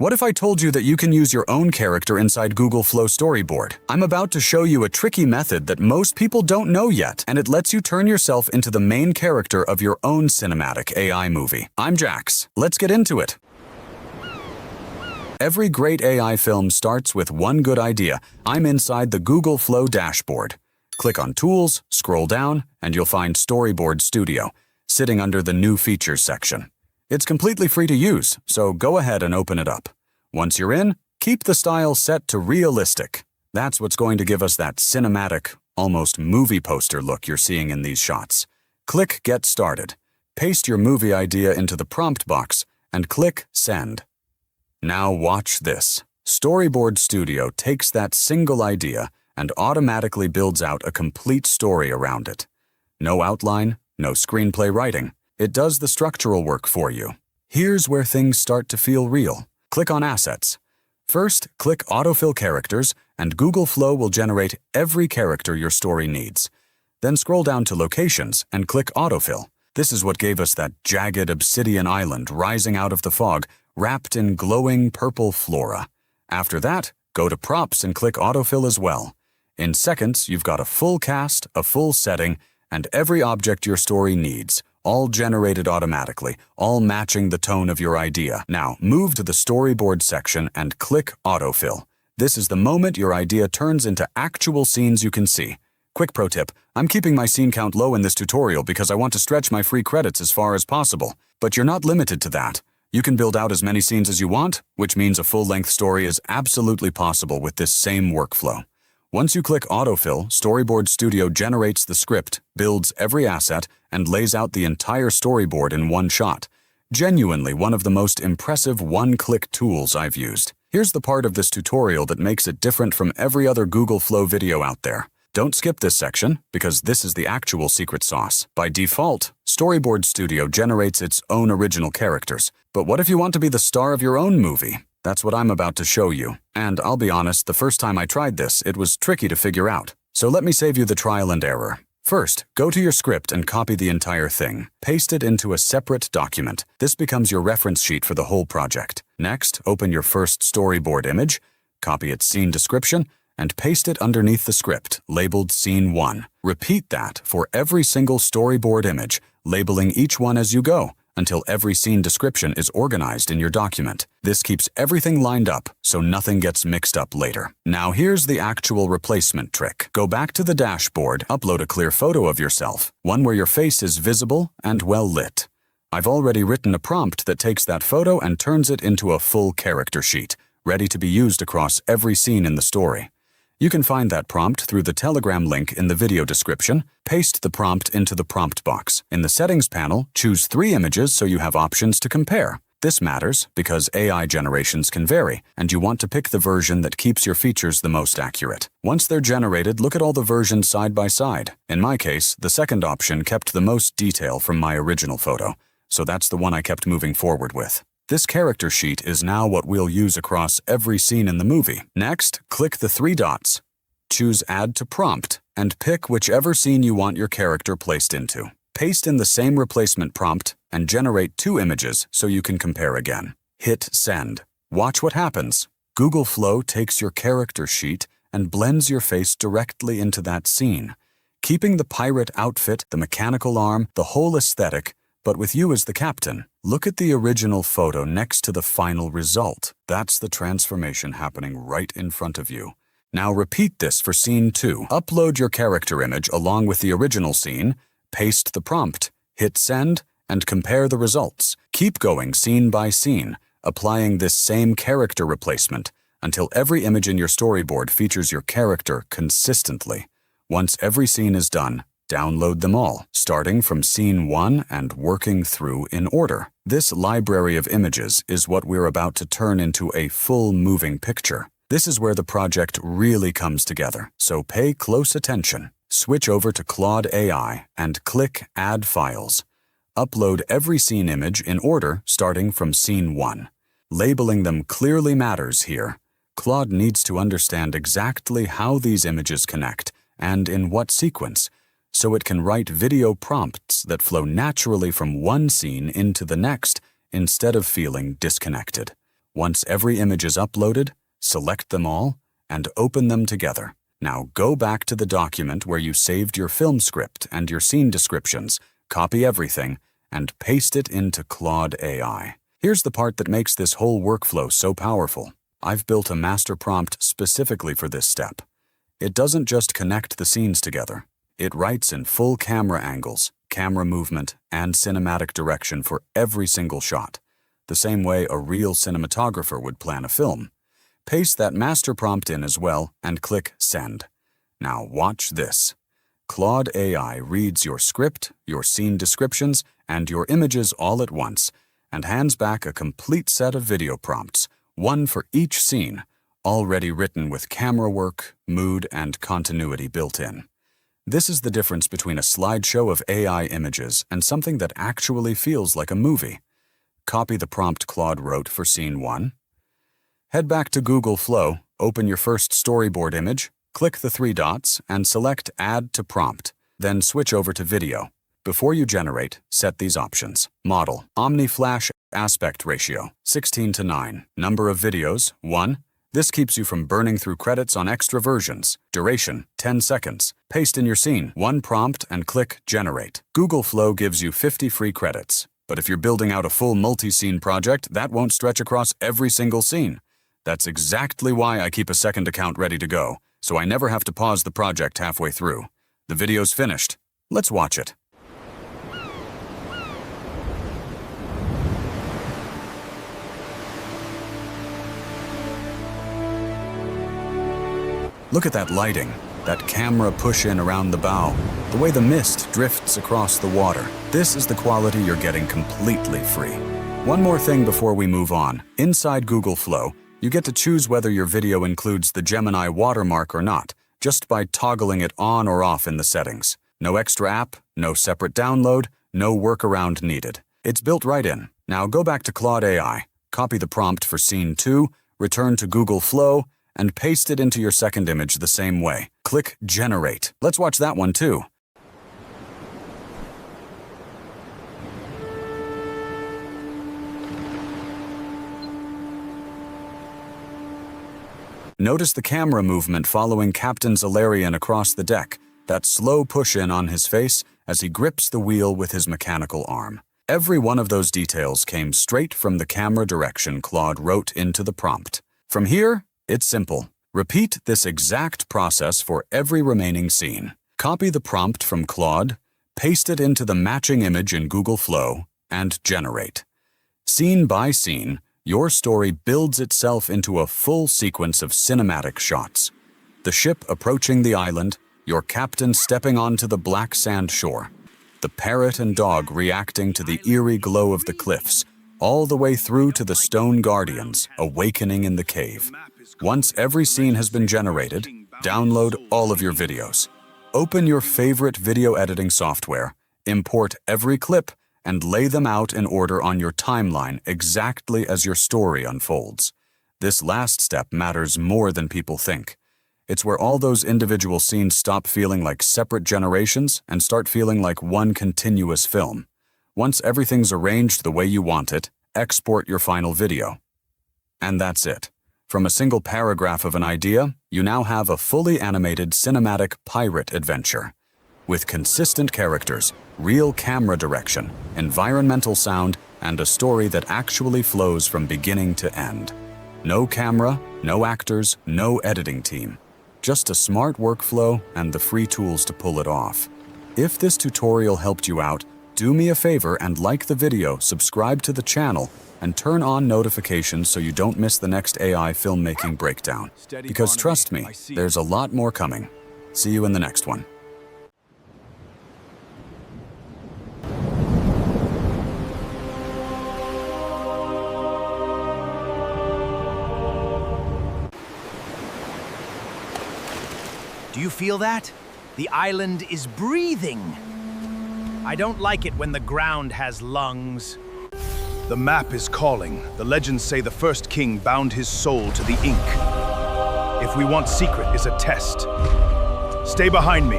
What if I told you that you can use your own character inside Google Flow Storyboard? I'm about to show you a tricky method that most people don't know yet, and it lets you turn yourself into the main character of your own cinematic AI movie. I'm Jax. Let's get into it. Every great AI film starts with one good idea. I'm inside the Google Flow dashboard. Click on Tools, scroll down, and you'll find Storyboard Studio, sitting under the New Features section. It's completely free to use, so go ahead and open it up. Once you're in, keep the style set to realistic. That's what's going to give us that cinematic, almost movie poster look you're seeing in these shots. Click Get Started. Paste your movie idea into the prompt box and click Send. Now watch this. Storyboard Studio takes that single idea and automatically builds out a complete story around it. No outline, no screenplay writing. It does the structural work for you. Here's where things start to feel real. Click on Assets. First, click Autofill Characters, and Google Flow will generate every character your story needs. Then scroll down to Locations and click Autofill. This is what gave us that jagged obsidian island rising out of the fog, wrapped in glowing purple flora. After that, go to Props and click Autofill as well. In seconds, you've got a full cast, a full setting, and every object your story needs, all generated automatically, all matching the tone of your idea. Now, move to the Storyboard section and click Autofill. This is the moment your idea turns into actual scenes you can see. Quick pro tip, I'm keeping my scene count low in this tutorial because I want to stretch my free credits as far as possible. But you're not limited to that. You can build out as many scenes as you want, which means a full-length story is absolutely possible with this same workflow. Once you click Autofill, Storyboard Studio generates the script, builds every asset, and lays out the entire storyboard in one shot. Genuinely one of the most impressive one-click tools I've used. Here's the part of this tutorial that makes it different from every other Google Flow video out there. Don't skip this section, because this is the actual secret sauce. By default, Storyboard Studio generates its own original characters. But what if you want to be the star of your own movie? That's what I'm about to show you. And I'll be honest, the first time I tried this, it was tricky to figure out. So let me save you the trial and error. First, go to your script and copy the entire thing. Paste it into a separate document. This becomes your reference sheet for the whole project. Next, open your first storyboard image, copy its scene description, and paste it underneath the script, labeled Scene 1. Repeat that for every single storyboard image, labeling each one as you go, until every scene description is organized in your document. This keeps everything lined up so nothing gets mixed up later. Now here's the actual replacement trick. Go back to the dashboard, upload a clear photo of yourself, one where your face is visible and well lit. I've already written a prompt that takes that photo and turns it into a full character sheet, ready to be used across every scene in the story. You can find that prompt through the Telegram link in the video description. Paste the prompt into the prompt box. In the Settings panel, choose 3 images so you have options to compare. This matters because AI generations can vary, and you want to pick the version that keeps your features the most accurate. Once they're generated, look at all the versions side by side. In my case, the second option kept the most detail from my original photo, so that's the one I kept moving forward with. This character sheet is now what we'll use across every scene in the movie. Next, click the 3 dots. Choose Add to Prompt, and pick whichever scene you want your character placed into. Paste in the same replacement prompt, and generate 2 images so you can compare again. Hit Send. Watch what happens. Google Flow takes your character sheet and blends your face directly into that scene, keeping the pirate outfit, the mechanical arm, the whole aesthetic, but with you as the captain. Look at the original photo next to the final result. That's the transformation happening right in front of you. Now repeat this for Scene 2. Upload your character image along with the original scene, paste the prompt, hit Send, and compare the results. Keep going scene by scene, applying this same character replacement until every image in your storyboard features your character consistently. Once every scene is done, download them all, starting from Scene 1 and working through in order. This library of images is what we're about to turn into a full moving picture. This is where the project really comes together, so pay close attention. Switch over to Claude AI and click Add Files. Upload every scene image in order starting from Scene 1. Labeling them clearly matters here. Claude needs to understand exactly how these images connect and in what sequence, so it can write video prompts that flow naturally from one scene into the next instead of feeling disconnected. Once every image is uploaded, select them all and open them together. Now go back to the document where you saved your film script and your scene descriptions, copy everything, and paste it into Claude AI. Here's the part that makes this whole workflow so powerful. I've built a master prompt specifically for this step. It doesn't just connect the scenes together. It writes in full camera angles, camera movement, and cinematic direction for every single shot, the same way a real cinematographer would plan a film. Paste that master prompt in as well and click Send. Now watch this. Claude AI reads your script, your scene descriptions, and your images all at once, and hands back a complete set of video prompts, one for each scene, already written with camera work, mood, and continuity built in. This is the difference between a slideshow of AI images and something that actually feels like a movie. Copy the prompt Claude wrote for Scene 1. Head back to Google Flow, open your first storyboard image, click the 3 dots, and select Add to Prompt. Then switch over to Video. Before you generate, set these options. Model, Omni-Flash Aspect Ratio, 16:9. Number of videos, 1. This keeps you from burning through credits on extra versions. Duration, 10 seconds. Paste in your scene, 1 prompt, and click Generate. Google Flow gives you 50 free credits. But if you're building out a full multi-scene project, that won't stretch across every single scene. That's exactly why I keep a second account ready to go, so I never have to pause the project halfway through. The video's finished. Let's watch it. Look at that lighting, that camera push-in around the bow, the way the mist drifts across the water. This is the quality you're getting completely free. One more thing before we move on. Inside Google Flow, you get to choose whether your video includes the Gemini watermark or not, just by toggling it on or off in the settings. No extra app, no separate download, no workaround needed. It's built right in. Now go back to Claude AI, copy the prompt for Scene 2, return to Google Flow, and paste it into your second image the same way. Click Generate. Let's watch that one too. Notice the camera movement following Captain Zalarian across the deck, that slow push-in on his face as he grips the wheel with his mechanical arm. Every one of those details came straight from the camera direction Claude wrote into the prompt. From here, it's simple. Repeat this exact process for every remaining scene. Copy the prompt from Claude, paste it into the matching image in Google Flow, and generate. Scene by scene, your story builds itself into a full sequence of cinematic shots. The ship approaching the island, your captain stepping onto the black sand shore, the parrot and dog reacting to the eerie glow of the cliffs, all the way through to the stone guardians awakening in the cave. Once every scene has been generated, download all of your videos. Open your favorite video editing software, import every clip, and lay them out in order on your timeline exactly as your story unfolds. This last step matters more than people think. It's where all those individual scenes stop feeling like separate generations and start feeling like one continuous film. Once everything's arranged the way you want it, export your final video. And that's it. From a single paragraph of an idea, you now have a fully animated cinematic pirate adventure. With consistent characters, real camera direction, environmental sound, and a story that actually flows from beginning to end. No camera, no actors, no editing team. Just a smart workflow and the free tools to pull it off. If this tutorial helped you out, do me a favor and like the video, subscribe to the channel, and turn on notifications so you don't miss the next AI filmmaking breakdown. Because trust me, there's a lot more coming. See you in the next one. Do you feel that? The island is breathing. I don't like it when the ground has lungs. The map is calling. The legends say the first king bound his soul to the ink. If we want secret is a test. Stay behind me.